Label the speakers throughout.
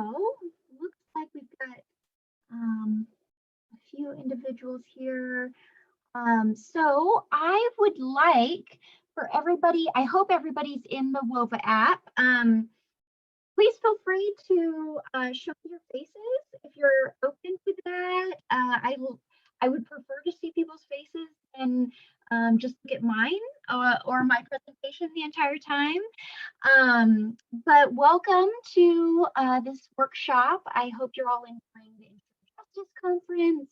Speaker 1: looks like we've got a few individuals here. So I would like for everybody, I hope everybody's in the WOVA app. Please feel free to show your faces if you're open to that. I would prefer to see people's faces and just look at mine or my presentation the entire time. But welcome to this workshop. I hope you're all enjoying the Justice Conference.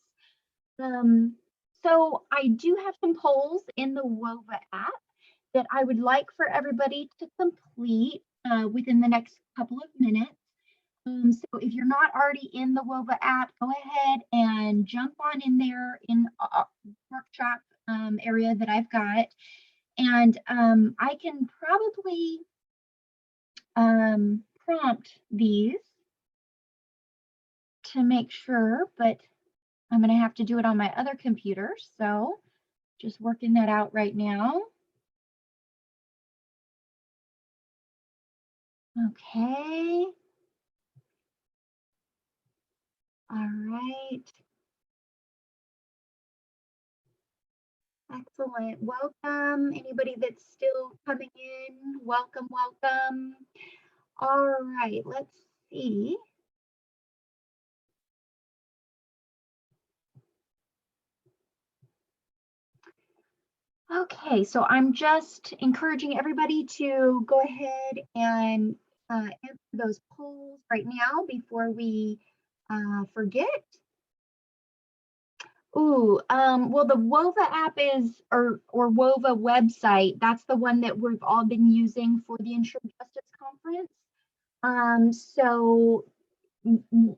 Speaker 1: So I do have some polls in the WOVA app that I would like for everybody to complete within the next couple of minutes. So if you're not already in the WOVA app, go ahead and jump on in there in workshop area that I've got. And I can probably prompt these to make sure, but I'm going to have to do it on my other computer. So just working that out right now. Okay. All right. Excellent. Welcome. Anybody that's still coming in, welcome, welcome. All right, let's see. Okay, so I'm just encouraging everybody to go ahead and answer those polls right now before we forget. Ooh, well, the WOVA app is, or WOVA website, that's the one that we've all been using for the Ensure Justice Conference. So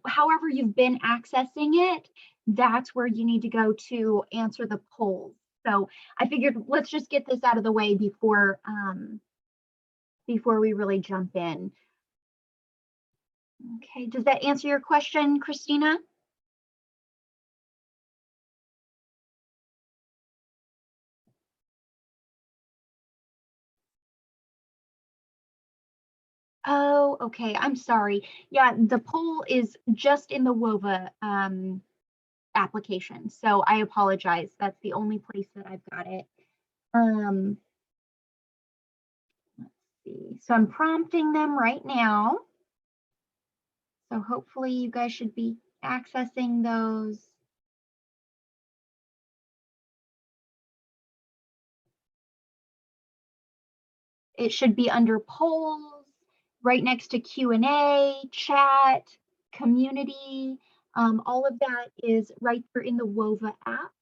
Speaker 1: however you've been accessing it, that's where you need to go to answer the polls. So I figured let's just get this out of the way before we really jump in. Okay, does that answer your question, Christina? Oh, okay, I'm sorry. Yeah, the poll is just in the WOVA application, so I apologize. That's the only place that I've got it. Let's see. So I'm prompting them right now. So hopefully you guys should be accessing those. It should be under polls, right next to Q&A, chat, community. All of that is right there in the WOVA app.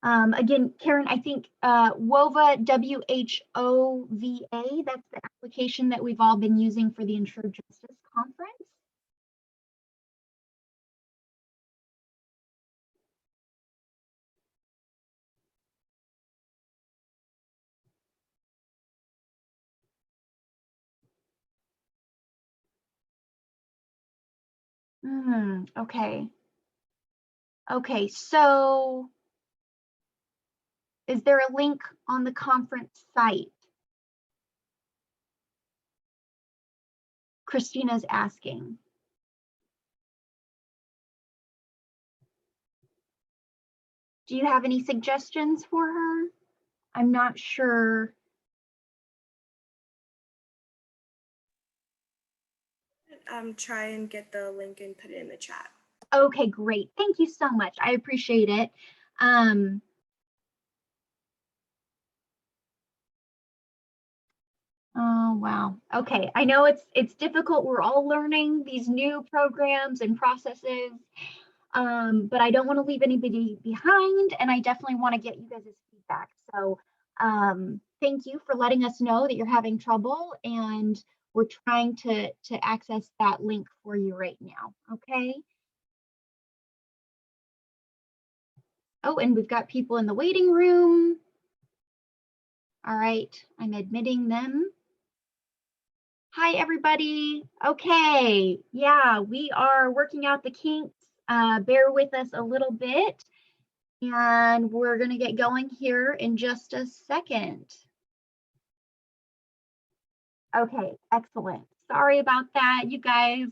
Speaker 1: Again, Karen, I think WOVA, W-H-O-V-A, that's the application that we've all been using for the Ensure Justice Conference. Okay. Okay, so is there a link on the conference site? Christina's asking. Do you have any suggestions for her? I'm not sure.
Speaker 2: Try and get the link and put it in the chat.
Speaker 1: Okay, great. Thank you so much. I appreciate it. Oh, wow. Okay, I know it's difficult. We're all learning these new programs and processes, but I don't want to leave anybody behind, and I definitely want to get you guys' feedback. So thank you for letting us know that you're having trouble, and we're trying to access that link for you right now, okay? Oh, and we've got people in the waiting room. All right, I'm admitting them. Hi, everybody. Okay, yeah, we are working out the kinks. Bear with us a little bit, and we're going to get going here in just a second. Okay, excellent. Sorry about that, you guys.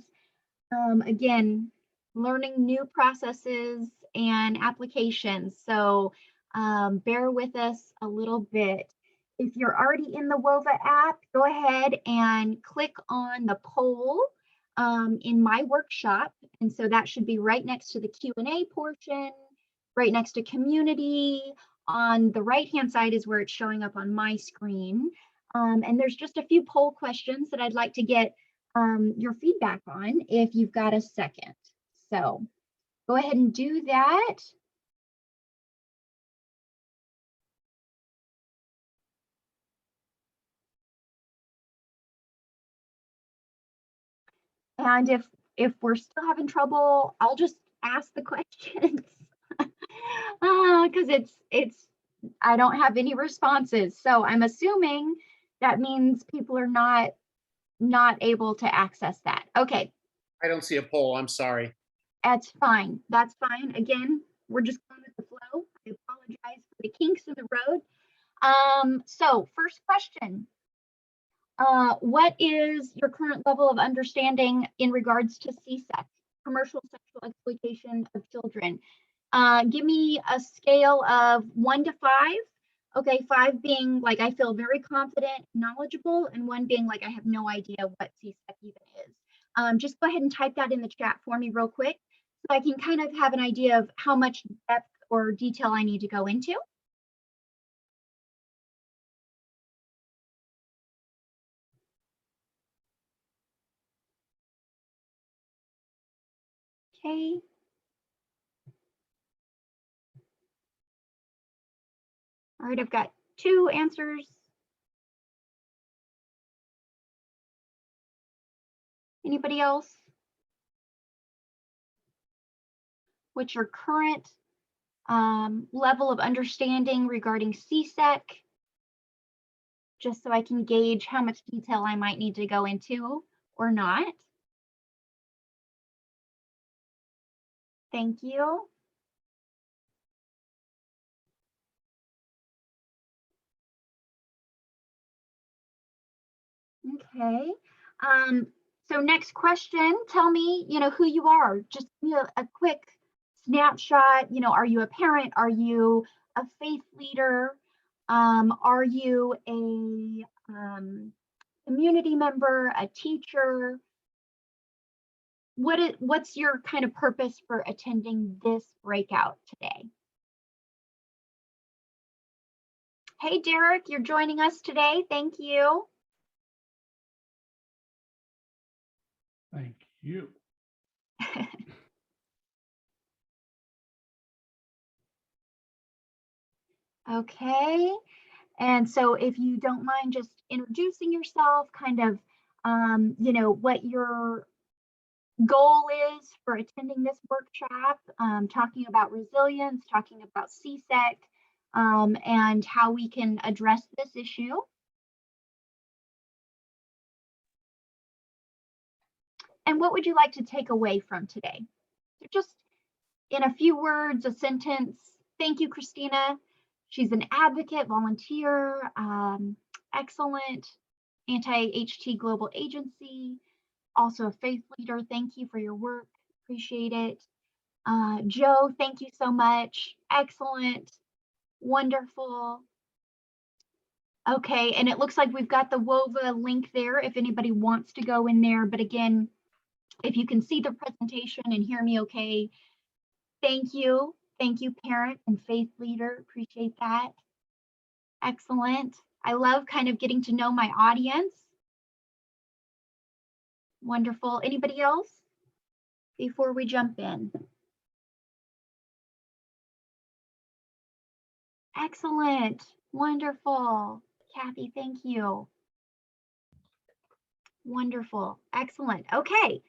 Speaker 1: Again, learning new processes and applications. So bear with us a little bit. If you're already in the WOVA app, go ahead and click on the poll in my workshop. And so that should be right next to the Q&A portion, right next to community. On the right-hand side is where it's showing up on my screen. And there's just a few poll questions that I'd like to get your feedback on if you've got a second. So go ahead and do that. And if we're still having trouble, I'll just ask the questions because I don't have any responses. So I'm assuming that means people are not able to access that. Okay.
Speaker 3: I don't see a poll. I'm sorry.
Speaker 1: That's fine. That's fine. Again, we're just going with the flow. I apologize for the kinks in the road. So first question. What is your current level of understanding in regards to CSEC, commercial sexual exploitation of children? Give me a scale of 1 to 5. Okay, 5 being like I feel very confident, knowledgeable, and 1 being like I have no idea what CSEC even is. Just go ahead and type that in the chat for me real quick so I can kind of have an idea of how much depth or detail I need to go into. Okay. All right, I've got 2 answers. Anybody else? What's your current level of understanding regarding CSEC? Just so I can gauge how much detail I might need to go into or not. Thank you. Okay. So next question, tell me, who you are. Just give me a quick snapshot. Are you a parent? Are you a faith leader? Are you a community member, a teacher? What's your kind of purpose for attending this breakout today? Hey, Derek, you're joining us today. Thank you.
Speaker 4: Thank you.
Speaker 1: Okay. And so if you don't mind just introducing yourself, kind of, what your goal is for attending this workshop, talking about resilience, talking about CSEC, and how we can address this issue. And what would you like to take away from today? So just in a few words, a sentence. Thank you, Christina. She's an advocate, volunteer, excellent anti-HT global agency, also a faith leader. Thank you for your work. Appreciate it. Joe, thank you so much. Excellent. Wonderful. Okay, and it looks like we've got the WOVA link there if anybody wants to go in there. But again, if you can see the presentation and hear me okay, thank you. Thank you, parent and faith leader. Appreciate that. Excellent. I love kind of getting to know my audience. Wonderful. Anybody else before we jump in? Excellent. Wonderful. Kathy, thank you. Wonderful. Excellent. Okay.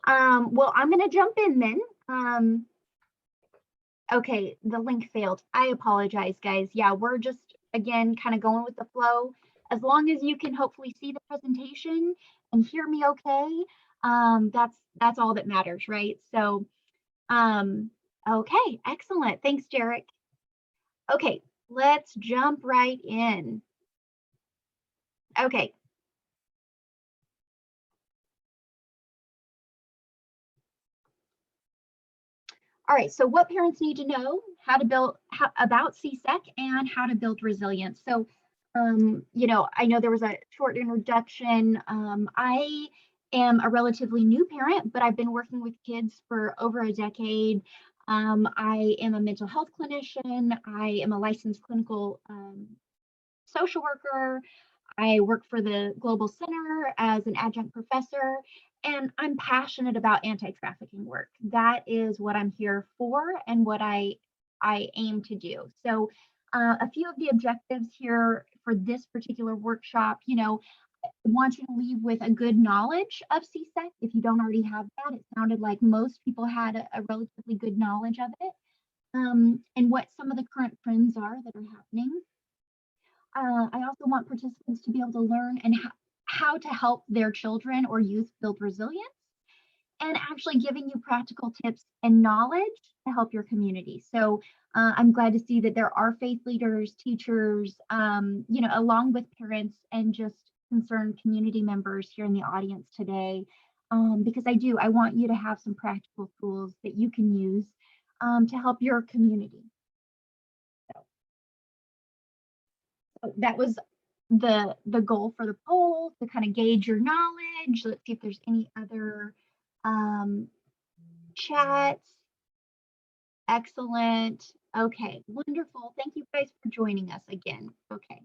Speaker 1: Well, I'm going to jump in then. Okay, the link failed. I apologize, guys. Yeah, we're just, again, kind of going with the flow. As long as you can hopefully see the presentation and hear me okay, that's all that matters, right? So, okay, excellent. Thanks, Derek. Okay, let's jump right in. Okay. All right, so what parents need to know, how to build about CSEC and how to build resilience. So, I know there was a short introduction. I am a relatively new parent, but I've been working with kids for over a decade. I am a mental health clinician. I am a licensed clinical social worker. I work for the Global Center as an adjunct professor, and I'm passionate about anti-trafficking work. That is what I'm here for and what I aim to do. So a few of the objectives here for this particular workshop, I want you to leave with a good knowledge of CSEC. If you don't already have that, it sounded like most people had a relatively good knowledge of it, and what some of the current trends are that are happening. I also want participants to be able to learn and how to help their children or youth build resilience, and actually giving you practical tips and knowledge to help your community. So I'm glad to see that there are faith leaders, teachers, along with parents and just concerned community members here in the audience today, because I want you to have some practical tools that you can use to help your community. So that was the goal for the poll, to kind of gauge your knowledge. Let's see if there's any other chats. Excellent. Okay, wonderful. Thank you guys for joining us again. Okay.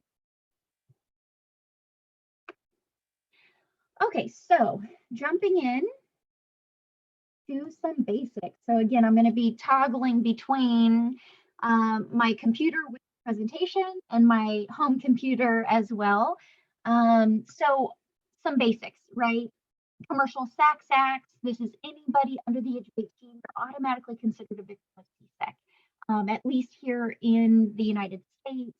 Speaker 1: Okay, so jumping in to some basics. So again, I'm going to be toggling between my computer with presentation and my home computer as well. So some basics, right? Commercial sex acts. This is anybody under the age of 18 are automatically considered a victim of CSEC, at least here in the United States.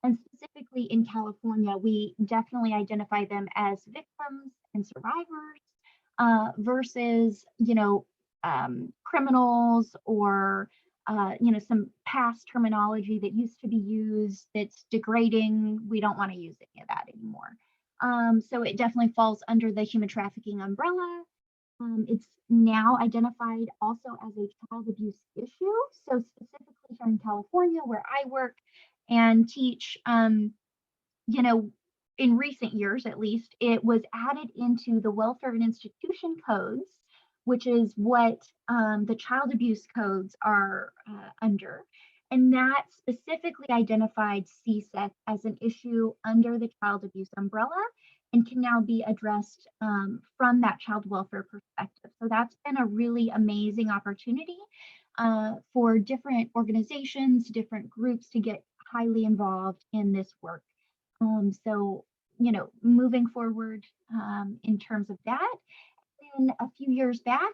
Speaker 1: And specifically in California, we definitely identify them as victims and survivors versus, criminals or, some past terminology that used to be used that's degrading. We don't want to use any of that anymore. So it definitely falls under the human trafficking umbrella. It's now identified also as a child abuse issue. So specifically here in California, where I work and teach, in recent years at least, it was added into the welfare and institution codes, which is what the child abuse codes are under. And that specifically identified CSEC as an issue under the child abuse umbrella and can now be addressed from that child welfare perspective. So that's been a really amazing opportunity for different organizations, different groups to get highly involved in this work. So, moving forward in terms of that, and a few years back,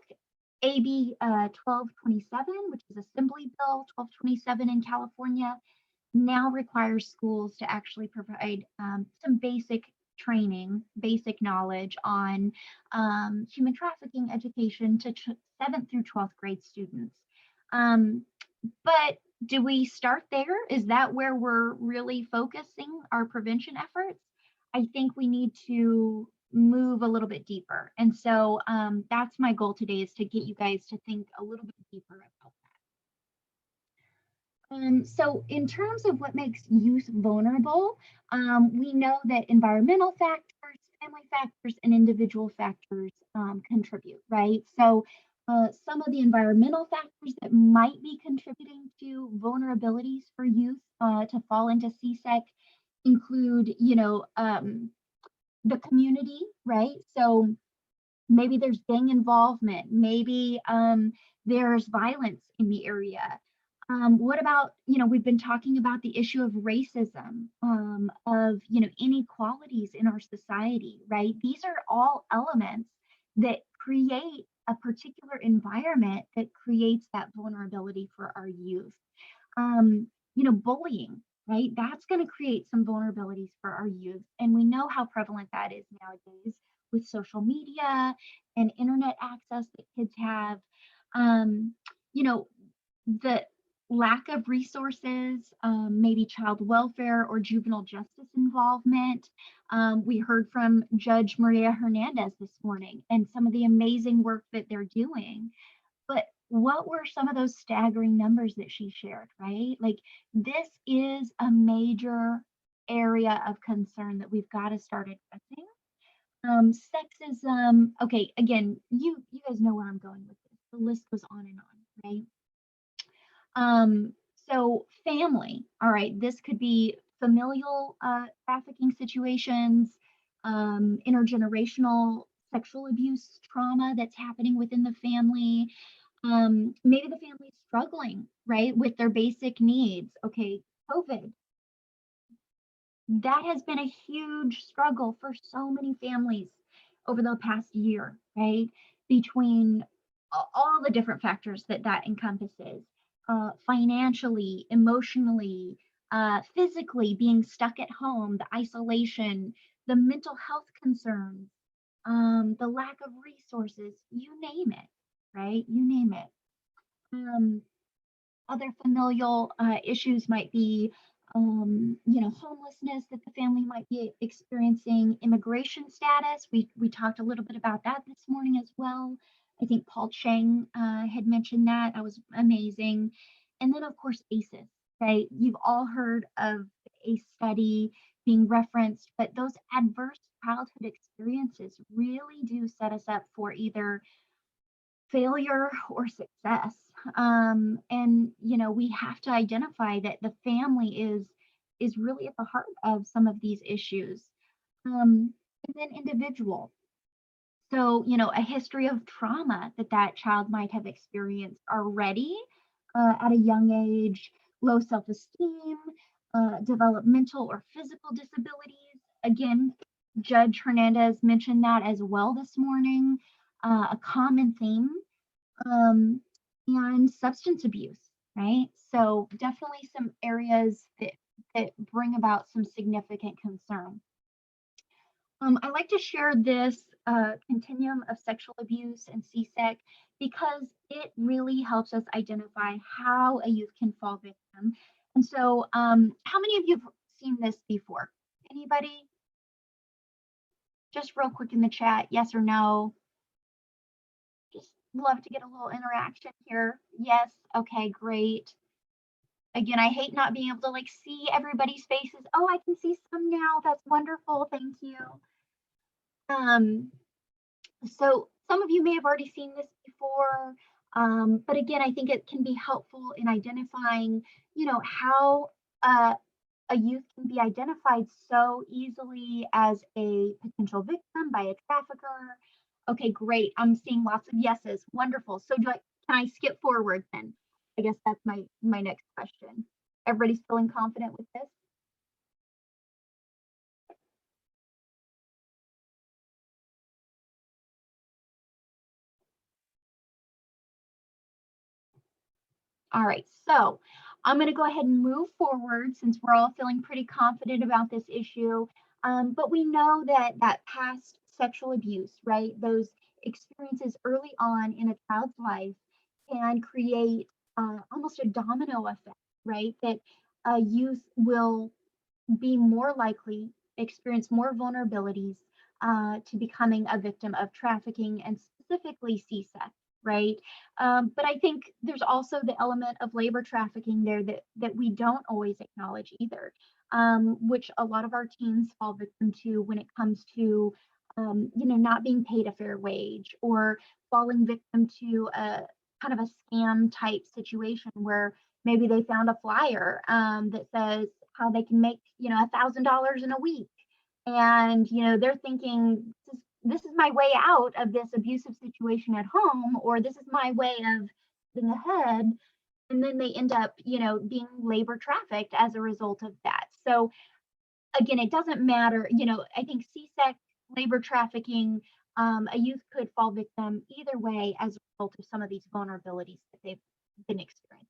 Speaker 1: AB 1227, which is Assembly Bill 1227 in California, now requires schools to actually provide some basic training, basic knowledge on human trafficking education to 7th through 12th grade students. But do we start there? Is that where we're really focusing our prevention efforts? I think we need to move a little bit deeper. And so that's my goal today, is to get you guys to think a little bit deeper about that. So in terms of what makes youth vulnerable, we know that environmental factors, family factors, and individual factors contribute, right? So some of the environmental factors that might be contributing to vulnerabilities for youth to fall into CSEC include, the community, right? So maybe there's gang involvement, maybe there's violence in the area. What about, we've been talking about the issue of racism, of, inequalities in our society, right? These are all elements that create a particular environment that creates that vulnerability for our youth. Bullying, right? That's going to create some vulnerabilities for our youth. And we know how prevalent that is nowadays with social media and internet access that kids have. The lack of resources, maybe child welfare or juvenile justice involvement. We heard from Judge Maria Hernandez this morning and some of the amazing work that they're doing. But what were some of those staggering numbers that she shared, right? Like, this is a major area of concern that we've got to start addressing. Sexism, okay, again, you guys know where I'm going with this. The list goes on and on, right? So family, all right, this could be familial trafficking situations, intergenerational sexual abuse trauma that's happening within the family. Maybe the family's struggling, right, with their basic needs. Okay, COVID, that has been a huge struggle for so many families over the past year, right? Between all the different factors that that encompasses, financially, emotionally, physically, being stuck at home, the isolation, the mental health concerns, the lack of resources, you name it, right? You name it. Other familial issues might be, homelessness that the family might be experiencing, immigration status. We talked a little bit about that this morning as well. I think Paul Chang had mentioned that. That was amazing. And then, of course, ACEs, right? You've all heard of a study being referenced, but those adverse childhood experiences really do set us up for either failure or success. And we have to identify that the family is really at the heart of some of these issues. And then individual. So, a history of trauma that child might have experienced already at a young age, low self-esteem, developmental or physical disabilities. Again, Judge Hernandez mentioned that as well this morning, a common theme, and substance abuse, right? So definitely some areas that bring about some significant concern. I like to share this continuum of sexual abuse and CSEC because it really helps us identify how a youth can fall victim. And so how many of you have seen this before? Anybody? Just real quick in the chat, yes or no? Just love to get a little interaction here. Yes, okay, great. Again, I hate not being able to like see everybody's faces. Oh, I can see some now. That's wonderful. Thank you. So some of you may have already seen this before, but again, I think it can be helpful in identifying, how a youth can be identified so easily as a potential victim by a trafficker. Okay, great. I'm seeing lots of yeses. Wonderful. So can I skip forward then? I guess that's my next question. Everybody's feeling confident with this? All right, so I'm going to go ahead and move forward since we're all feeling pretty confident about this issue. But we know that past sexual abuse, right, those experiences early on in a child's life can create almost a domino effect, right? That youth will be more likely, experience more vulnerabilities to becoming a victim of trafficking and specifically CSEC, right? But I think there's also the element of labor trafficking there that we don't always acknowledge either, which a lot of our teens fall victim to when it comes to, not being paid a fair wage or falling victim to a kind of a scam type situation where maybe they found a flyer that says how they can make, $1,000 in a week. And, they're thinking, this is my way out of this abusive situation at home, or this is my way of getting ahead. And then they end up, being labor trafficked as a result of that. So again, it doesn't matter, I think CSEC, labor trafficking, a youth could fall victim either way as a result of some of these vulnerabilities that they've been experiencing.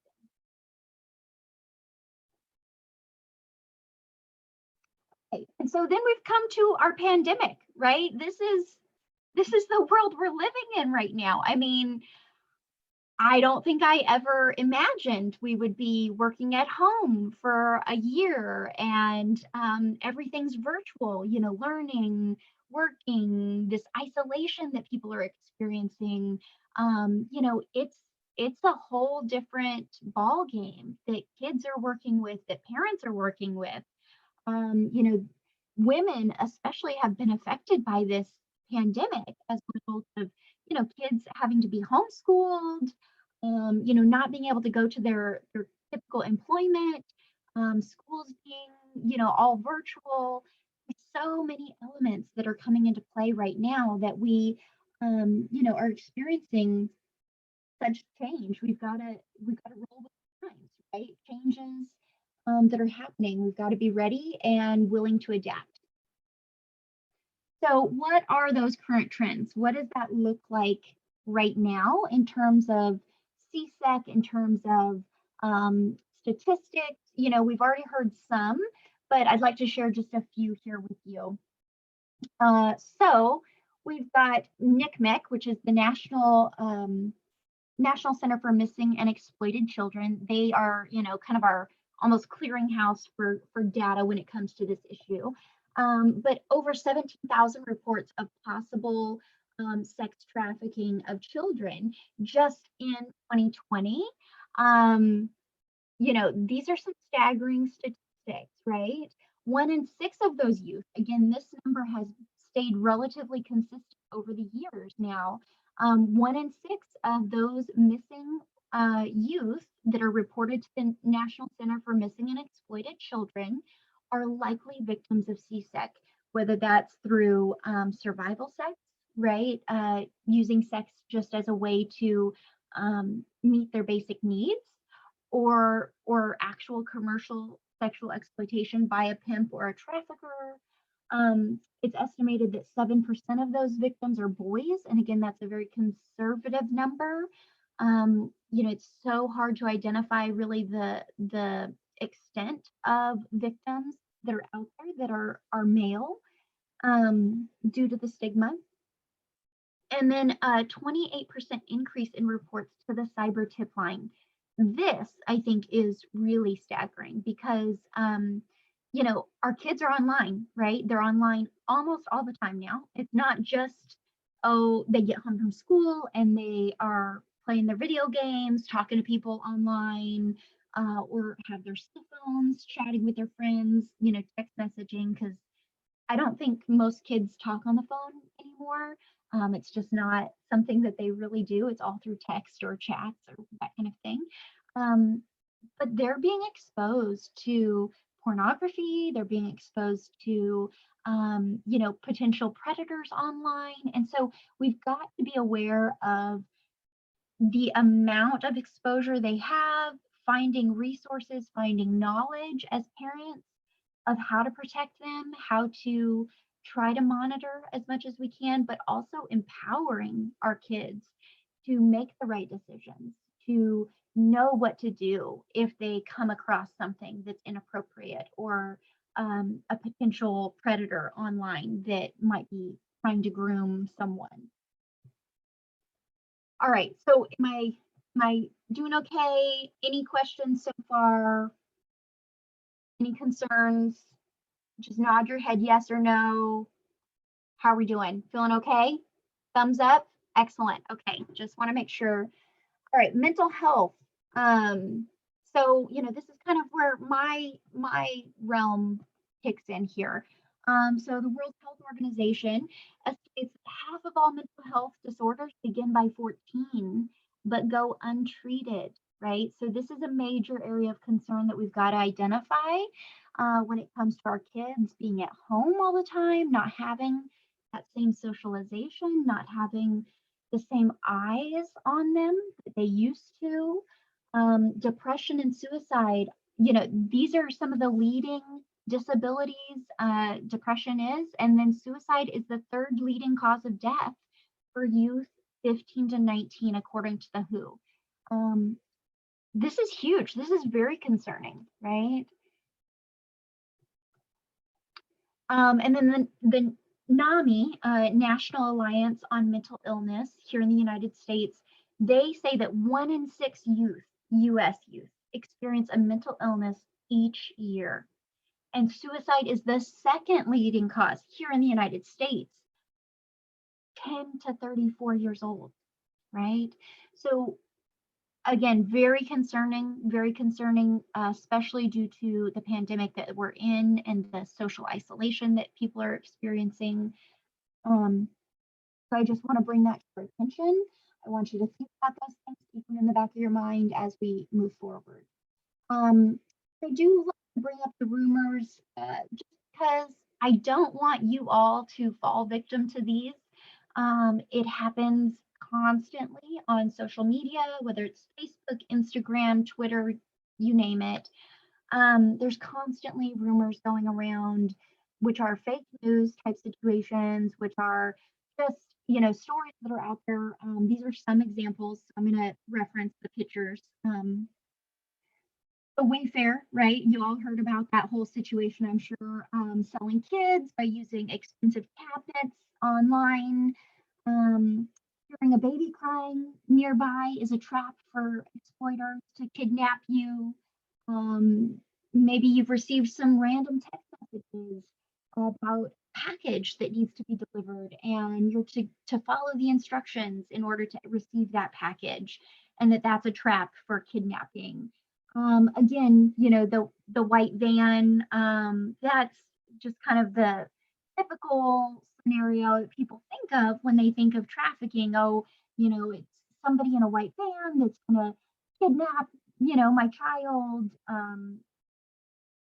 Speaker 1: And so then we've come to our pandemic, right? This is the world we're living in right now. I mean, I don't think I ever imagined we would be working at home for a year and everything's virtual, learning, working, this isolation that people are experiencing. it's a whole different ball game that kids are working with, that parents are working with. You know, women especially have been affected by this pandemic as a result of, you know, kids having to be homeschooled, you know, not being able to go to their typical employment, schools being, you know, all virtual. There's so many elements that are coming into play right now that we, you know, are experiencing such change. We've got to roll with the times, right? Changes that are happening. We've got to be ready and willing to adapt. So what are those current trends? What does that look like right now in terms of CSEC, in terms of statistics? You know, we've already heard some, but I'd like to share just a few here with you. So we've got NCMEC, which is the National Center for Missing and Exploited Children. They are, you know, kind of our almost clearinghouse for data when it comes to this issue. But over 17,000 reports of possible sex trafficking of children just in 2020. You know, these are some staggering statistics, right? 1 in 6 of those youth, again, this number has stayed relatively consistent over the years now. 1 in 6 of those missing youth that are reported to the National Center for Missing and Exploited Children are likely victims of CSEC, whether that's through survival sex, right? Using sex just as a way to meet their basic needs, or actual commercial sexual exploitation by a pimp or a trafficker. It's estimated that 7% of those victims are boys. And again, that's a very conservative number. You know, it's so hard to identify really the extent of victims that are out there that are male due to the stigma. And then a 28% increase in reports to the cyber tip line. This, I think, is really staggering because, you know, our kids are online, right? They're online almost all the time now. It's not just, oh, they get home from school and they are playing their video games, talking to people online, or have their cell phones, chatting with their friends, you know, text messaging, because I don't think most kids talk on the phone anymore. It's just not something that they really do. It's all through text or chats or that kind of thing. But they're being exposed to pornography. They're being exposed to, you know, potential predators online. And so we've got to be aware of the amount of exposure they have, finding resources, finding knowledge as parents of how to protect them, how to try to monitor as much as we can, but also empowering our kids to make the right decisions, to know what to do if they come across something that's inappropriate or a potential predator online that might be trying to groom someone. All right, so am I doing okay? Any questions so far? Any concerns? Just nod your head yes or no. How are we doing? Feeling okay? Thumbs up? Excellent. Okay, just want to make sure. All right, mental health. So, you know, this is kind of where my realm kicks in here. So the World Health Organization estimates half of all mental health disorders begin by 14, but go untreated, right? So this is a major area of concern that we've got to identify when it comes to our kids being at home all the time, not having that same socialization, not having the same eyes on them that they used to. Depression and suicide, you know, these are some of the leading disabilities depression is, and then suicide is the 3rd leading cause of death for youth 15 to 19, according to the WHO. This is huge. This is very concerning, right? And then the NAMI, National Alliance on Mental Illness here in the United States, they say that 1 in 6 youth, US youth, experience a mental illness each year. And suicide is the 2nd leading cause here in the United States, 10 to 34 years old, right? So again, very concerning, especially due to the pandemic that we're in and the social isolation that people are experiencing. So I just want to bring that to your attention. I want you to think about those things, keep them in the back of your mind as we move forward. I do like to bring up the rumors just because I don't want you all to fall victim to these. It happens constantly on social media, whether it's Facebook, Instagram, Twitter, you name it. There's constantly rumors going around, which are fake news type situations, which are just, stories that are out there. These are some examples. I'm going to reference the pictures. The Wayfair, right? You all heard about that whole situation, I'm sure, selling kids by using expensive cabinets online. Hearing a baby crying nearby is a trap for exploiters to kidnap you. Maybe you've received some random text messages about a package that needs to be delivered, and you're to follow the instructions in order to receive that package, and that's a trap for kidnapping. Again, the white van, that's just kind of the typical scenario that people think of when they think of trafficking. Oh, it's somebody in a white van that's gonna kidnap, my child,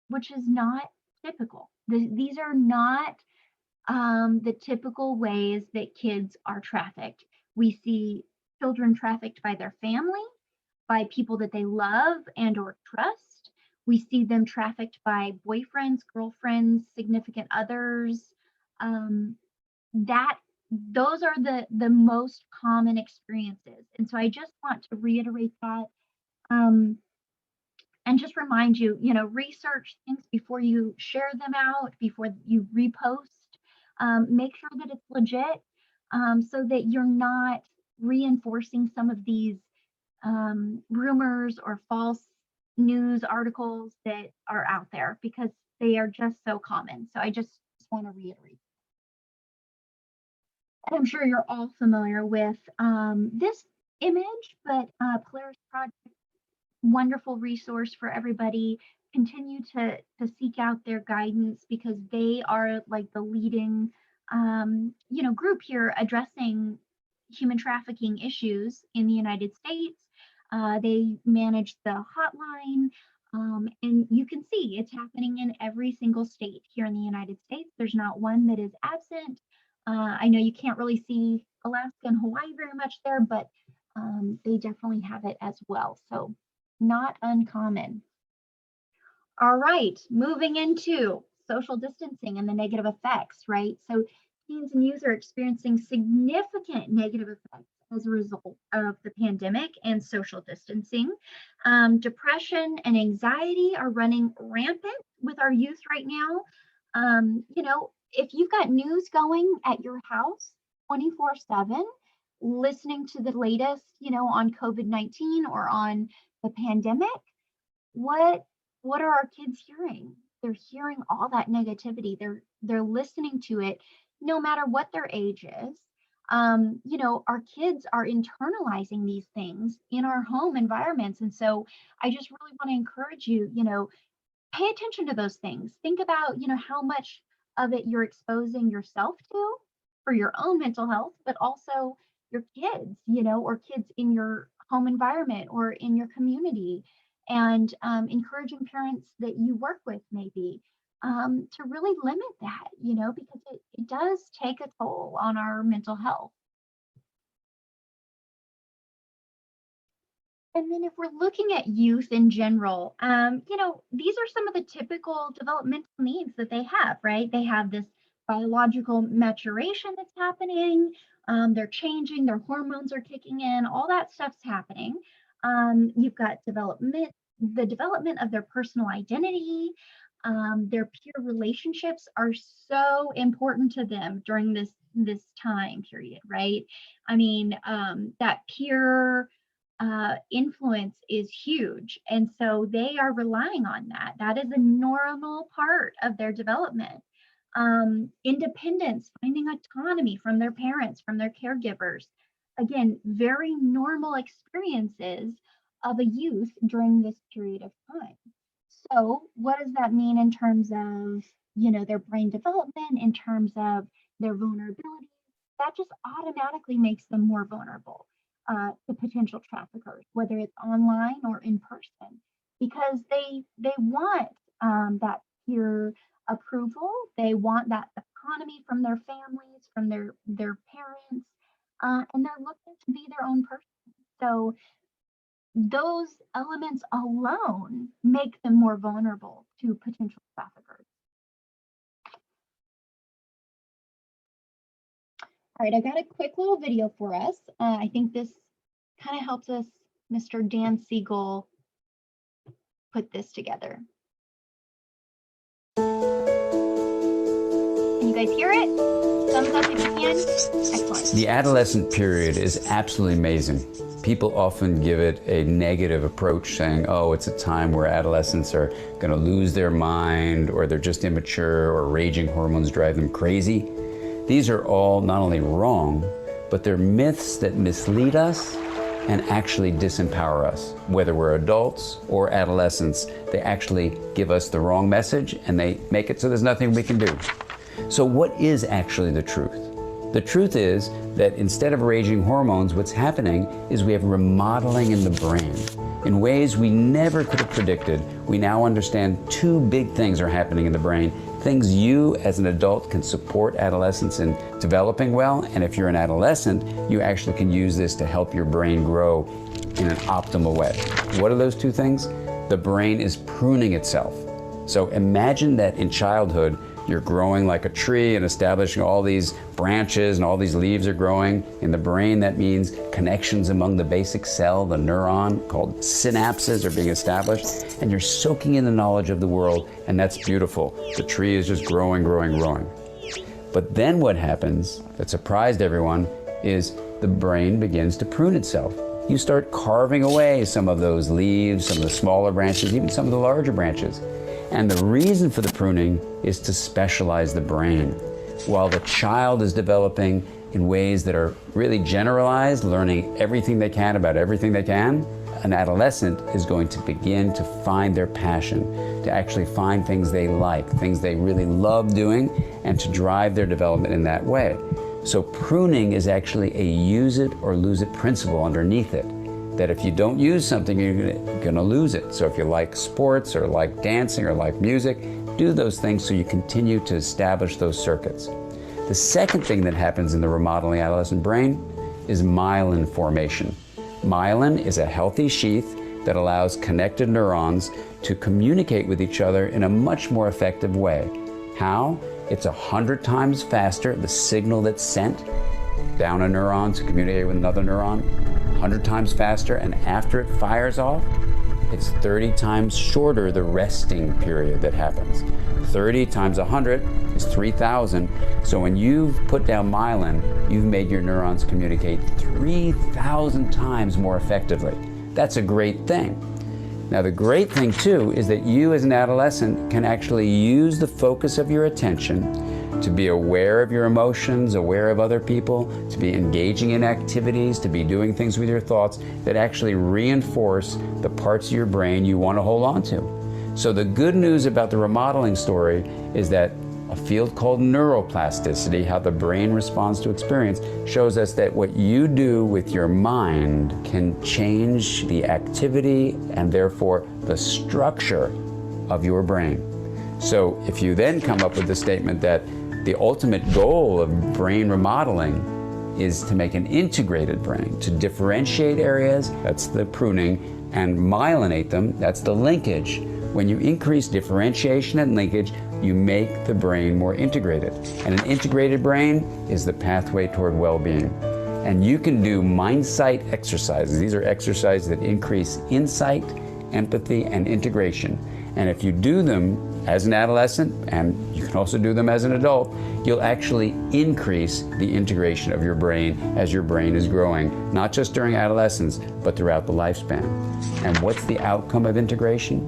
Speaker 1: which is not typical. These are not the typical ways that kids are trafficked. We see children trafficked by their family, by people that they love and or trust. We see them trafficked by boyfriends, girlfriends, significant others. Those are the most common experiences. And so I just want to reiterate that. And just remind you, research things before you share them out, before you repost. Make sure that it's legit, so that you're not reinforcing some of these rumors or false news articles that are out there, because they are just so common. So I just want to reiterate. And I'm sure you're all familiar with this image, but Polaris Project, wonderful resource for everybody. Continue to seek out their guidance, because they are like the leading group here addressing human trafficking issues in the United States. They manage the hotline, and you can see it's happening in every single state here in the United States. There's not one that is absent. I know you can't really see Alaska and Hawaii very much there, but they definitely have it as well. So not uncommon. All right, moving into social distancing and the negative effects, right? So teens and youth are experiencing significant negative effects as a result of the pandemic and social distancing. Depression and anxiety are running rampant with our youth right now. If you've got news going at your house 24/7, listening to the latest, on COVID-19 or on the pandemic, what are our kids hearing? They're hearing all that negativity. They're listening to it no matter what their age is. Our kids are internalizing these things in our home environments. And so I just really want to encourage you, pay attention to those things. Think about, how much of it you're exposing yourself to for your own mental health, but also your kids, or kids in your home environment or in your community, and encouraging parents that you work with maybe to really limit that, because it does take a toll on our mental health. And then if we're looking at youth in general, these are some of the typical developmental needs that they have, right? They have this biological maturation that's happening. They're changing, their hormones are kicking in, all that stuff's happening. You've got the development of their personal identity. Their peer relationships are so important to them during this time period, right? I mean, that peer influence is huge. And so they are relying on that. That is a normal part of their development. Independence, finding autonomy from their parents, from their caregivers. Again, very normal experiences of a youth during this period of time. So what does that mean in terms of, their brain development, in terms of their vulnerability? That just automatically makes them more vulnerable to potential traffickers, whether it's online or in person, because they want that peer approval. They want that autonomy from their families, from their parents, and they're looking to be their own person. So those elements alone make them more vulnerable to potential traffickers. All right, I got a quick little video for us. I think this kind of helps us, Mr. Dan Siegel, put this together. Can you guys hear it? Thumbs up if you can. Excellent.
Speaker 5: The adolescent period is absolutely amazing. People often give it a negative approach, saying, oh, it's a time where adolescents are going to lose their mind, or they're just immature, or raging hormones drive them crazy. These are all not only wrong, but they're myths that mislead us and actually disempower us. Whether we're adults or adolescents, they actually give us the wrong message, and they make it so there's nothing we can do. So what is actually the truth? The truth is that instead of raging hormones, what's happening is we have remodeling in the brain. In ways we never could have predicted, we now understand two big things are happening in the brain. Things you as an adult can support adolescents in developing well, and if you're an adolescent, you actually can use this to help your brain grow in an optimal way. What are those two things? The brain is pruning itself. So imagine that in childhood, you're growing like a tree and establishing all these branches and all these leaves are growing. In the brain, that means connections among the basic cell, the neuron, called synapses, are being established. And you're soaking in the knowledge of the world, and that's beautiful. The tree is just growing, growing, growing. But then what happens that surprised everyone is the brain begins to prune itself. You start carving away some of those leaves, some of the smaller branches, even some of the larger branches. And the reason for the pruning is to specialize the brain. While the child is developing in ways that are really generalized, learning everything they can about everything they can, an adolescent is going to begin to find their passion, to actually find things they like, things they really love doing, and to drive their development in that way. So pruning is actually a use it or lose it principle underneath it. That if you don't use something, you're gonna lose it. So if you like sports or like dancing or like music, do those things so you continue to establish those circuits. The second thing that happens in the remodeling adolescent brain is myelin formation. Myelin is a healthy sheath that allows connected neurons to communicate with each other in a much more effective way. How? It's 100 times faster, the signal that's sent down a neuron to communicate with another neuron, 100 times faster, and after it fires off, it's 30 times shorter the resting period that happens. 30 times 100 is 3,000. So when you've put down myelin, you've made your neurons communicate 3,000 times more effectively. That's a great thing. Now the great thing too is that you as an adolescent can actually use the focus of your attention to be aware of your emotions, aware of other people, to be engaging in activities, to be doing things with your thoughts that actually reinforce the parts of your brain you want to hold on to. So the good news about the remodeling story is that a field called neuroplasticity, how the brain responds to experience, shows us that what you do with your mind can change the activity and therefore the structure of your brain. So if you then come up with the statement that the ultimate goal of brain remodeling is to make an integrated brain, to differentiate areas, that's the pruning, and myelinate them, that's the linkage. When you increase differentiation and linkage, you make the brain more integrated. And an integrated brain is the pathway toward well-being. And you can do mind-sight exercises. These are exercises that increase insight, empathy, and integration. And if you do them as an adolescent, and you can also do them as an adult, you'll actually increase the integration of your brain as your brain is growing, not just during adolescence, but throughout the lifespan. And what's the outcome of integration?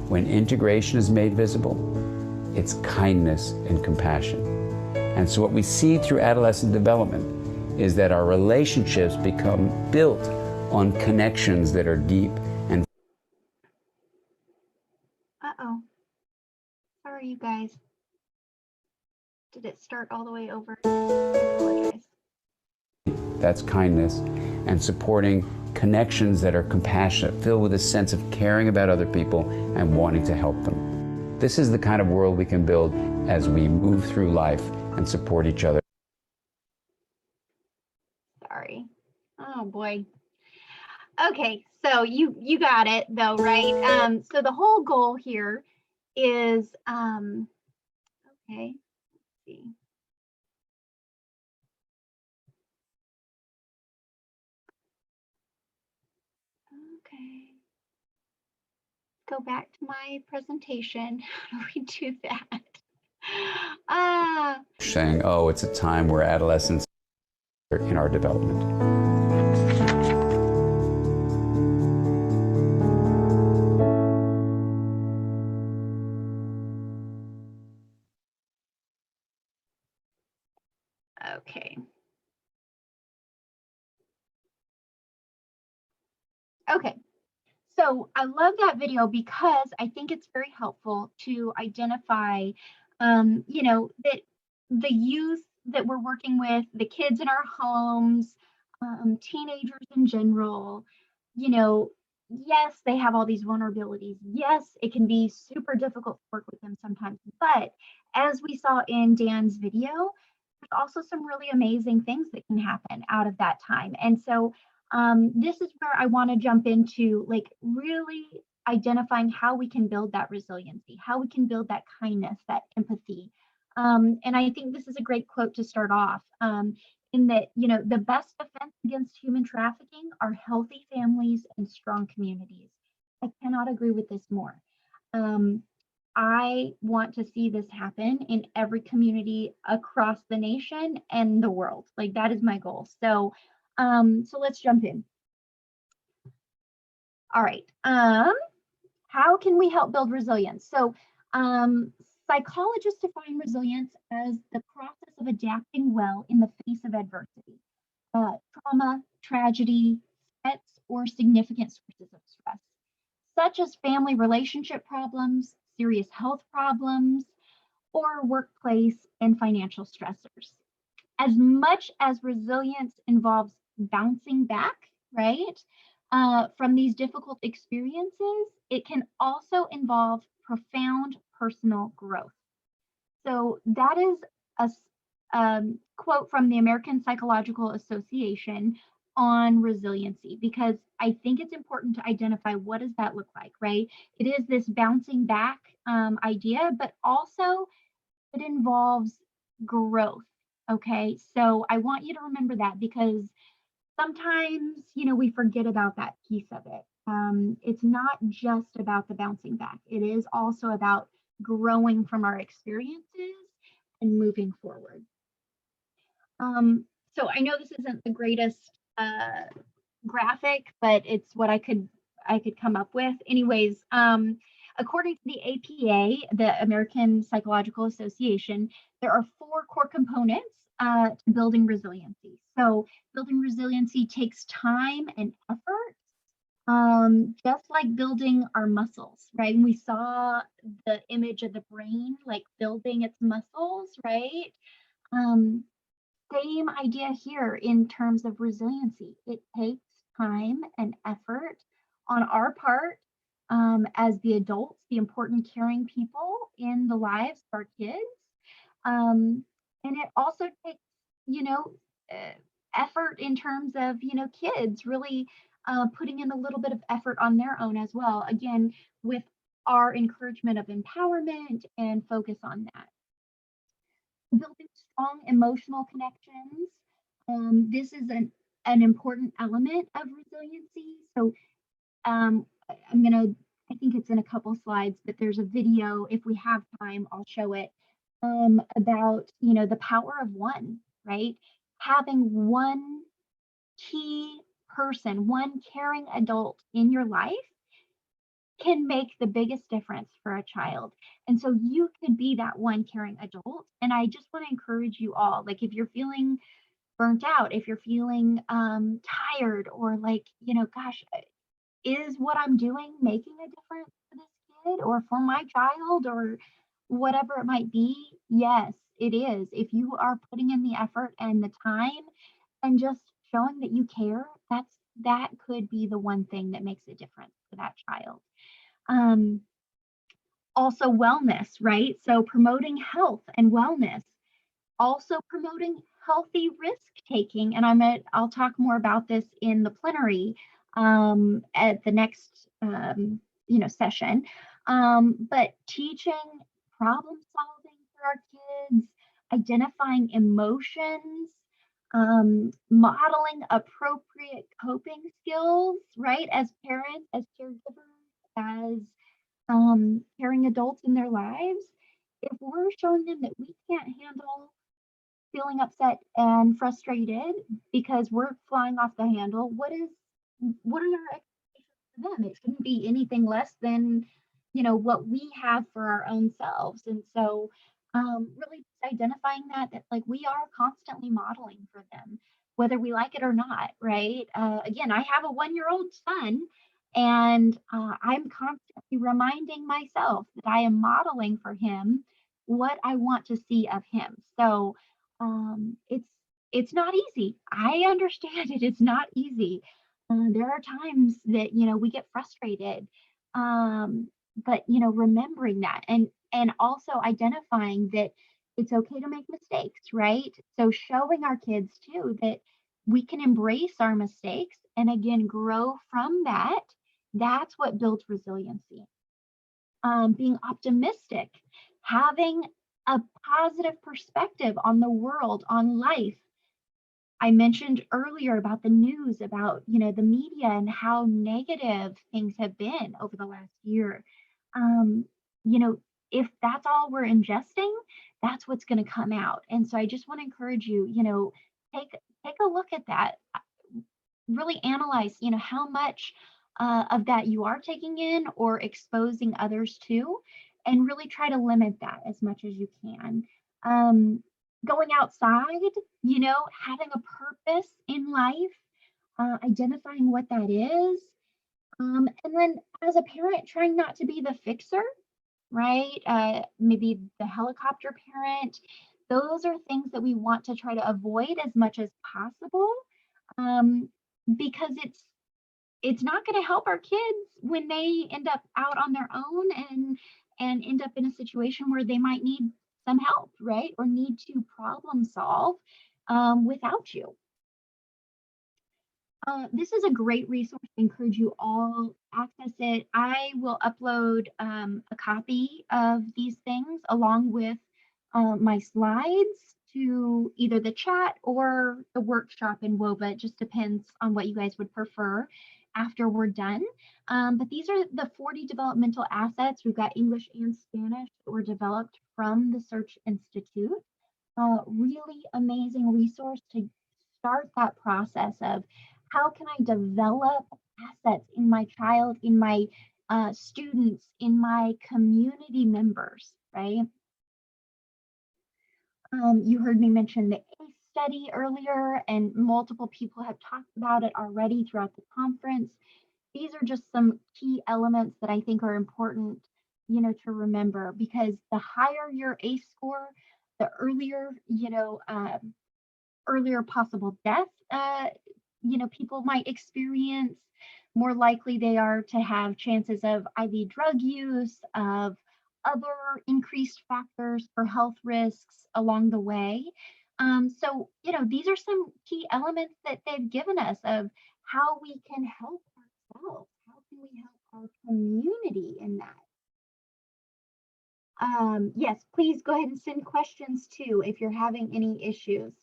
Speaker 5: When integration is made visible, it's kindness and compassion. And so what we see through adolescent development is that our relationships become built on connections that are deep
Speaker 1: are you guys? Did it start all the way over? I apologize.
Speaker 5: That's kindness, and supporting connections that are compassionate, filled with a sense of caring about other people and wanting to help them. This is the kind of world we can build as we move through life and support each other.
Speaker 1: Sorry. Oh boy. Okay, so you got it though, right? So the whole goal here is okay, let's see. Okay. Go back to my presentation. How do we do that?
Speaker 5: Saying, oh, it's a time where adolescents are in our development.
Speaker 1: Okay. Okay. So I love that video because I think it's very helpful to identify, you know, that the youth that we're working with, the kids in our homes, teenagers in general, you know, yes, they have all these vulnerabilities. Yes, it can be super difficult to work with them sometimes. But as we saw in Dan's video, there's also some really amazing things that can happen out of that time. And so this is where I want to jump into, like, really identifying how we can build that resiliency, how we can build that kindness, that empathy. And I think this is a great quote to start off, in that, you know, the best defense against human trafficking are healthy families and strong communities. I cannot agree with this more. I want to see this happen in every community across the nation and the world. Like, that is my goal. So let's jump in. All right. How can we help build resilience? So psychologists define resilience as the process of adapting well in the face of adversity, trauma, tragedy, threats, or significant sources of stress, such as family relationship problems, serious health problems, or workplace and financial stressors. As much as resilience involves bouncing back, right, from these difficult experiences, it can also involve profound personal growth. So that is a quote from the American Psychological Association on resiliency, because I think it's important to identify, what does that look like, right? It is this bouncing back idea, but also it involves growth. Okay, so I want you to remember that, because sometimes, you know, we forget about that piece of it. It's not just about the bouncing back. It is also about growing from our experiences and moving forward. So I know this isn't the greatest graphic, but it's what I could come up with. Anyways, according to the APA, the American Psychological Association, there are 4 core components to building resiliency. So building resiliency takes time and effort, just like building our muscles, right? And we saw the image of the brain, like building its muscles, right? Same idea here in terms of resiliency. It takes time and effort on our part, as the adults, the important caring people in the lives of our kids. And it also takes, you know, effort in terms of, you know, kids really putting in a little bit of effort on their own as well. Again, with our encouragement of empowerment and focus on that. Building strong emotional connections. This is an important element of resiliency. So I think it's in a couple slides, but there's a video, if we have time, I'll show it, about, you know, the power of one, right? Having one key person, one caring adult in your life can make the biggest difference for a child. And so you could be that one caring adult. And I just want to encourage you all, like, if you're feeling burnt out, if you're feeling tired, or like, you know, gosh, is what I'm doing making a difference for this kid or for my child or whatever it might be, yes, it is. If you are putting in the effort and the time and just showing that you care, that could be the one thing that makes a difference for that child. Also wellness, right? So promoting health and wellness, also promoting healthy risk taking. And I'll talk more about this in the plenary at the next session. But teaching problem solving for our kids, identifying emotions, modeling appropriate coping skills, right? As parents, as caregivers, as caring adults in their lives. If we're showing them that we can't handle feeling upset and frustrated because we're flying off the handle, what are our expectations for them? It shouldn't be anything less than, what we have for our own selves. And so really just identifying that like we are constantly modeling for them, whether we like it or not, right? Again, I have a 1-year-old son, and I'm constantly reminding myself that I am modeling for him what I want to see of him. So it's not easy. I understand it. It's not easy. There are times that we get frustrated, but remembering that and also identifying that it's okay to make mistakes, right? So showing our kids too that we can embrace our mistakes and again grow from that. That's what builds resiliency. Being optimistic, having a positive perspective on the world, on life. I mentioned earlier about the news, about the media and how negative things have been over the last year. If that's all we're ingesting, that's what's going to come out. And so I just want to encourage you, take a look at that. Really analyze, how much of that you are taking in or exposing others to, and really try to limit that as much as you can. Going outside, having a purpose in life, identifying what that is. And then as a parent, trying not to be the fixer, right? Maybe the helicopter parent. Those are things that we want to try to avoid as much as possible, because it's not going to help our kids when they end up out on their own and end up in a situation where they might need some help, right? Or need to problem solve without you. This is a great resource. I encourage you all access it. I will upload a copy of these things along with my slides to either the chat or the workshop in WOBA. It just depends on what you guys would prefer after we're done. But these are the 40 developmental assets. We've got English and Spanish that were developed from the Search Institute. Really amazing resource to start that process of how can I develop assets in my child, in my students, in my community members, right? You heard me mention the ACE study earlier, and multiple people have talked about it already throughout the conference. These are just some key elements that I think are important, to remember, because the higher your ACE score, the earlier, earlier possible death, people might experience, more likely they are to have chances of IV drug use, of other increased factors for health risks along the way. So, these are some key elements that they've given us of how we can help ourselves. How can we help our community in that? Yes, please go ahead and send questions too if you're having any issues.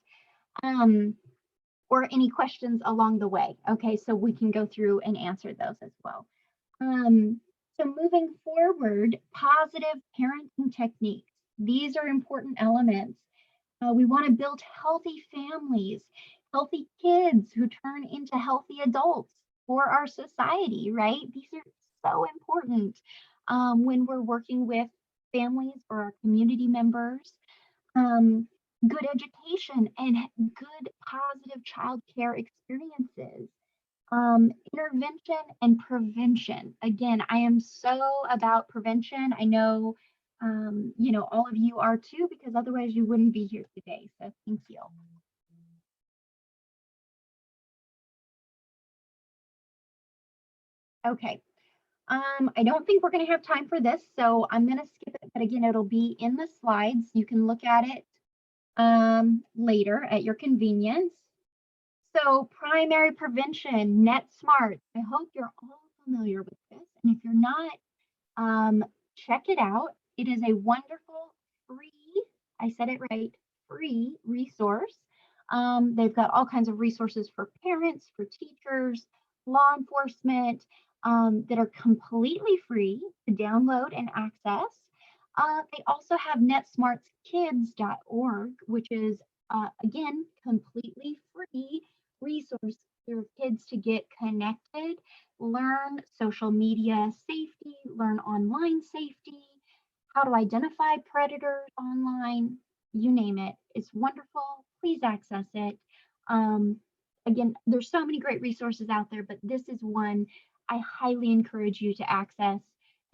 Speaker 1: Or any questions along the way. Okay, so we can go through and answer those as well. So moving forward, positive parenting techniques. These are important elements. We want to build healthy families, healthy kids who turn into healthy adults for our society, right? These are so important when we're working with families or our community members. Good education and good positive child care experiences. Intervention and prevention. Again, I am so about prevention. I know you know, all of you are too, because otherwise you wouldn't be here today. So thank you. Okay. I don't think we're going to have time for this, so I'm going to skip it. But again, it'll be in the slides. You can look at it later at your convenience. So primary prevention, net smart. I hope you're all familiar with this. And if you're not, check it out. It is a wonderful free, I said it right, free resource. They've got all kinds of resources for parents, for teachers, law enforcement, that are completely free to download and access. They also have netsmartskids.org, which is, again, completely free resource for kids to get connected, learn social media safety, learn online safety, how to identify predators online, you name it. It's wonderful. Please access it. Again, there's so many great resources out there, but this is one I highly encourage you to access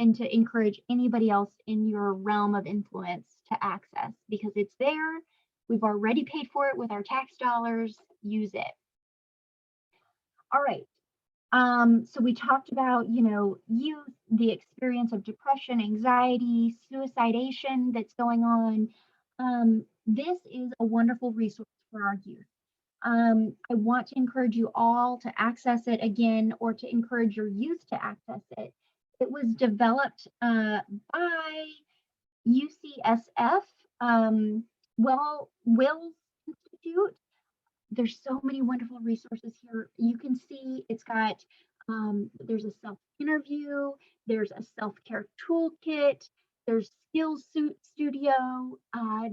Speaker 1: and to encourage anybody else in your realm of influence to access, because it's there. We've already paid for it with our tax dollars. Use it. All right. So we talked about, you know, youth, the experience of depression, anxiety, suicidation that's going on. This is a wonderful resource for our youth. I want to encourage you all to access it again, or to encourage your youth to access it. It was developed by UCSF, Wills Institute. There's so many wonderful resources here. You can see it's got, there's a self-interview, there's a self-care toolkit, there's skills studio,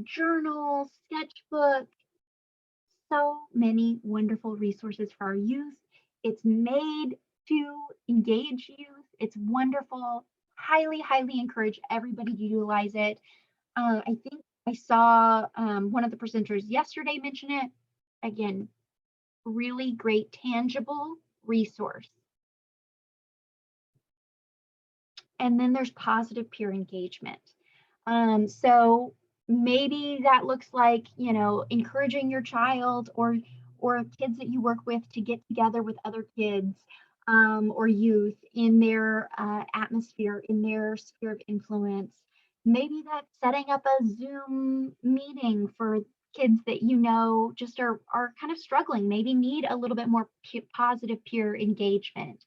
Speaker 1: journal, sketchbook, so many wonderful resources for our youth. It's made to engage youth. It's wonderful. Highly, highly encourage everybody to utilize it. I think I saw one of the presenters yesterday mention it. Again, really great, tangible resource. And then there's positive peer engagement. So maybe that looks like, you know, encouraging your child or kids that you work with to get together with other kids or youth in their atmosphere, in their sphere of influence. Maybe that's setting up a Zoom meeting for kids that you know just are kind of struggling, maybe need a little bit more positive peer engagement.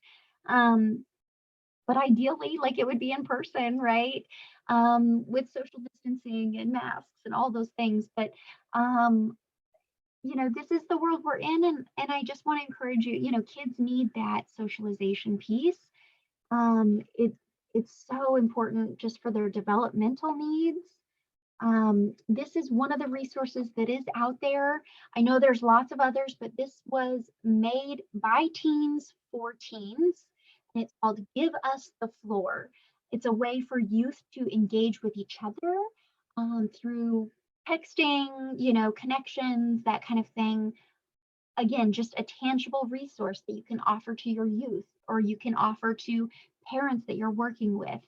Speaker 1: But ideally, like, it would be in person, right? With social distancing and masks and all those things. But you know, this is the world we're in, and I just want to encourage you. You know, kids need that socialization piece. It's so important just for their developmental needs. This is one of the resources that is out there. I know there's lots of others, but this was made by teens for teens. And it's called Give Us the Floor. It's a way for youth to engage with each other through texting, you know, connections, that kind of thing. Again, just a tangible resource that you can offer to your youth, or you can offer to parents that you're working with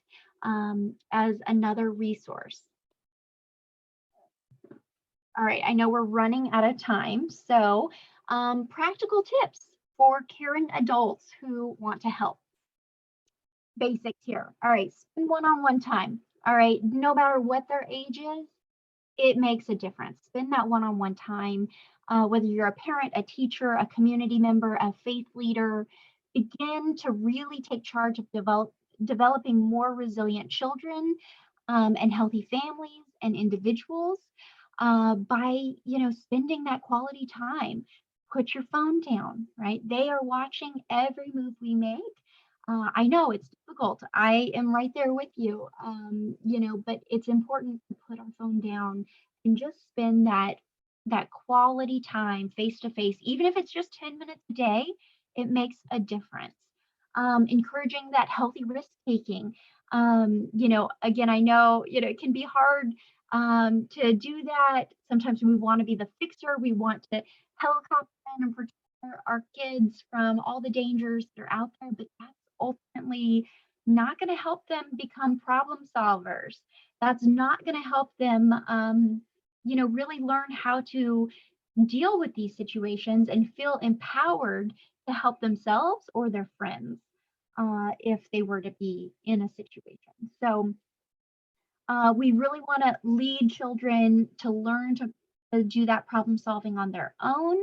Speaker 1: as another resource. All right, I know we're running out of time, so practical tips for caring adults who want to help. Basics here. All right, spend one-on-one time. All right, no matter what their age is, it makes a difference. Spend that one-on-one time, whether you're a parent, a teacher, a community member, a faith leader. Begin to really take charge of developing more resilient children and healthy families and individuals by, you know, spending that quality time. Put your phone down, right? They are watching every move we make. I know it's difficult. I am right there with you, you know, but it's important to put our phone down and just spend that quality time face to face, even if it's just 10 minutes a day. It makes a difference. Encouraging that healthy risk taking. You know, again, I know, you know, it can be hard to do that. Sometimes we want to be the fixer. We want to helicopter in and protect our kids from all the dangers that are out there, but that's ultimately not going to help them become problem solvers. That's not going to help them, really learn how to deal with these situations and feel empowered to help themselves or their friends if they were to be in a situation. So we really want to lead children to learn to do that problem solving on their own.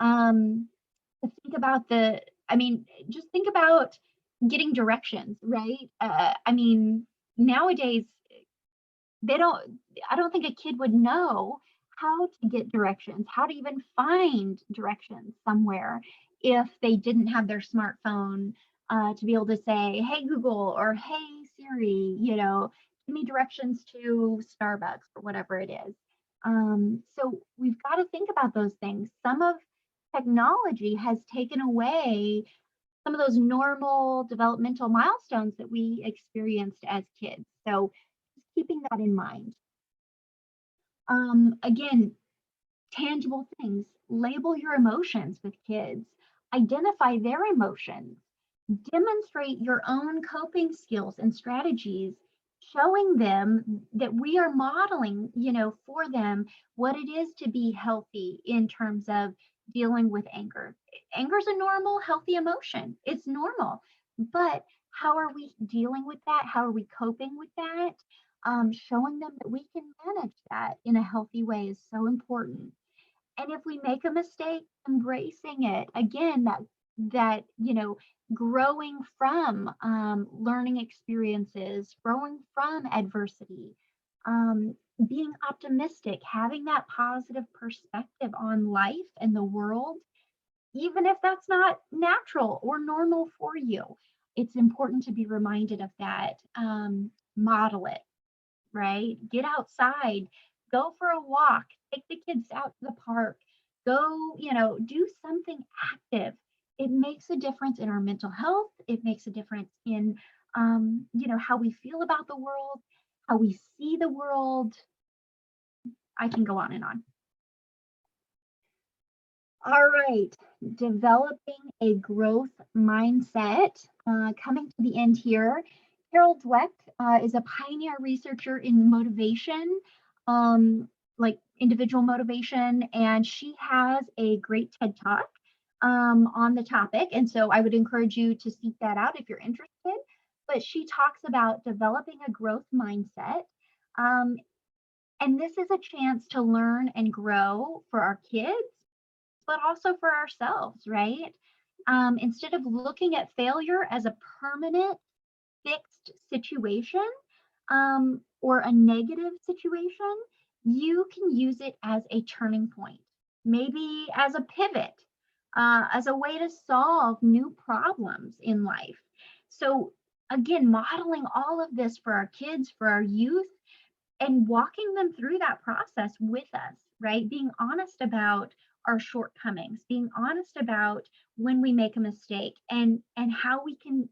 Speaker 1: To think about just think about getting directions, right? Nowadays, I don't think a kid would know how to get directions, how to even find directions somewhere if they didn't have their smartphone to be able to say, hey, Google, or hey, Siri, give me directions to Starbucks or whatever it is. So we've got to think about those things. Some of technology has taken away some of those normal developmental milestones that we experienced as kids. So just keeping that in mind. Again, tangible things. Label your emotions with kids. Identify their emotions. Demonstrate your own coping skills and strategies, showing them that we are modeling, for them what it is to be healthy in terms of dealing with anger. Anger is a normal, healthy emotion. It's normal. But how are we dealing with that? How are we coping with that? Showing them that we can manage that in a healthy way is so important. And if we make a mistake, embracing it. Again, that growing from learning experiences, growing from adversity, being optimistic, having that positive perspective on life and the world, even if that's not natural or normal for you. It's important to be reminded of that. Model it, right? Get outside, go for a walk, take the kids out to the park, go, do something active. It makes a difference in our mental health. It makes a difference in, how we feel about the world, how we see the world. I can go on and on. All right, developing a growth mindset. Coming to the end here. Carol Dweck is a pioneer researcher in motivation, like individual motivation, and she has a great TED Talk on the topic. And so I would encourage you to seek that out if you're interested. But she talks about developing a growth mindset. And this is a chance to learn and grow for our kids, but also for ourselves, right? Instead of looking at failure as a permanent fixed situation or a negative situation, you can use it as a turning point, maybe as a pivot, as a way to solve new problems in life. So again, modeling all of this for our kids, for our youth, and walking them through that process with us, right? Being honest about our shortcomings, being honest about when we make a mistake and how we can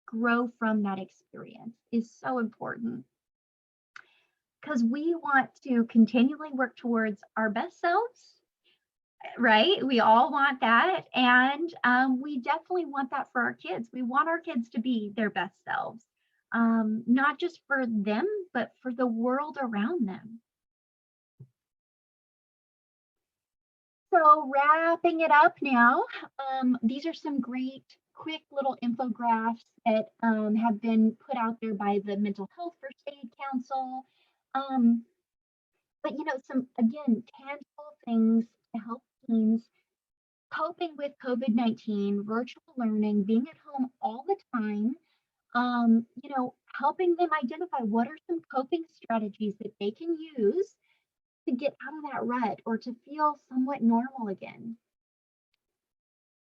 Speaker 1: grow from that experience is so important, because we want to continually work towards our best selves, right? We all want that. And we definitely want that for our kids. We want our kids to be their best selves, not just for them, but for the world around them. So wrapping it up now, these are some great quick little infographics that have been put out there by the Mental Health First Aid Council. But some, again, tangible things to help teens coping with COVID-19, virtual learning, being at home all the time, helping them identify what are some coping strategies that they can use to get out of that rut or to feel somewhat normal again.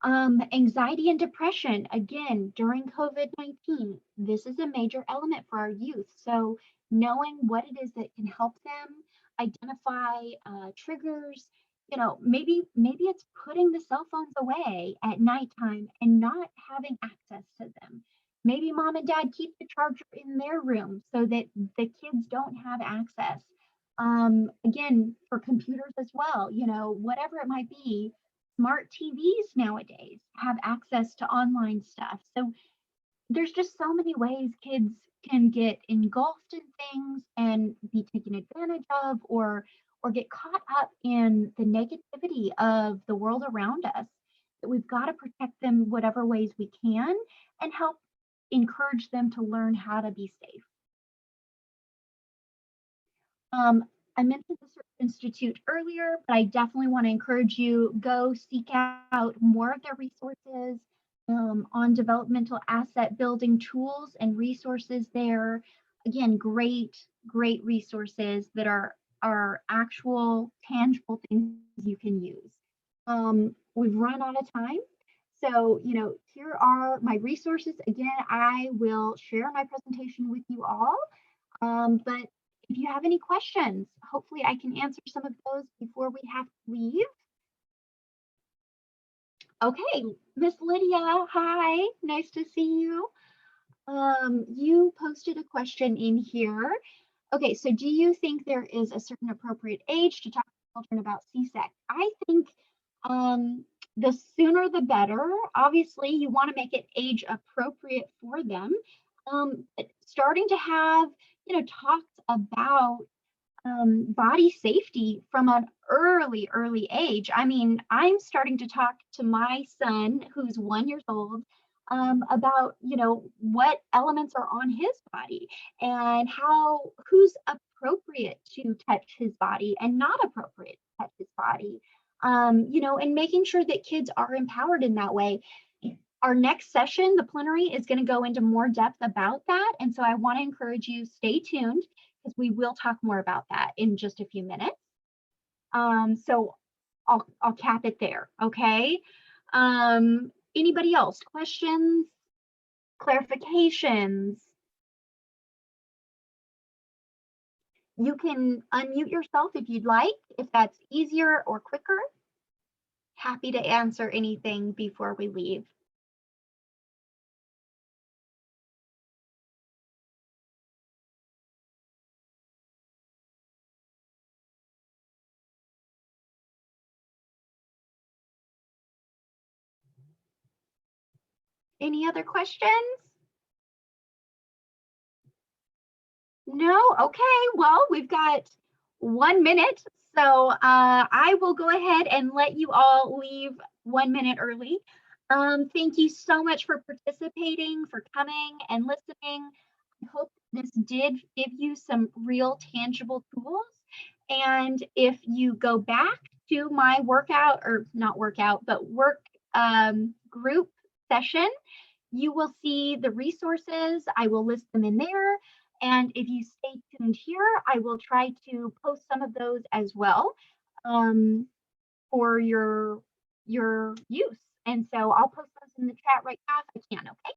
Speaker 1: Anxiety and depression, again, during COVID-19, this is a major element for our youth. So knowing what it is that can help them identify triggers, maybe it's putting the cell phones away at nighttime and not having access to them. Maybe mom and dad keep the charger in their room so that the kids don't have access. Again, for computers as well, whatever it might be, smart TVs nowadays have access to online stuff. So, there's just so many ways kids can get engulfed in things and be taken advantage of, or get caught up in the negativity of the world around us, that we've got to protect them whatever ways we can and help encourage them to learn how to be safe. I mentioned the Search Institute earlier, but I definitely want to encourage you, go seek out more of their resources on developmental asset building tools and resources there. Again, great resources that are actual tangible things you can use. We've run out of time. So, here are my resources. Again, I will share my presentation with you all. But if you have any questions, hopefully I can answer some of those before we have to leave. Okay, Miss Lydia, hi, nice to see you. You posted a question in here. Okay, so do you think there is a certain appropriate age to talk to children about CSEC? I think the sooner the better. Obviously, you want to make it age appropriate for them. Starting to have, talks about body safety from an early age. I mean, I'm starting to talk to my son, who's 1 year old, about, what elements are on his body and who's appropriate to touch his body and not appropriate to touch his body. And making sure that kids are empowered in that way. Our next session, the plenary, is going to go into more depth about that. And so I want to encourage you, stay tuned, because we will talk more about that in just a few minutes. So I'll cap it there, okay? Anybody else? Questions? Clarifications? You can unmute yourself if you'd like, if that's easier or quicker. Happy to answer anything before we leave. Any other questions? No? Okay, well, we've got 1 minute. So I will go ahead and let you all leave 1 minute early. Thank you so much for participating, for coming and listening. I hope this did give you some real tangible tools. And if you go back to my workout, or not workout, but work group session, you will see the resources. I will list them in there. And if you stay tuned here, I will try to post some of those as well for your use. And so I'll post those in the chat right now if I can, okay?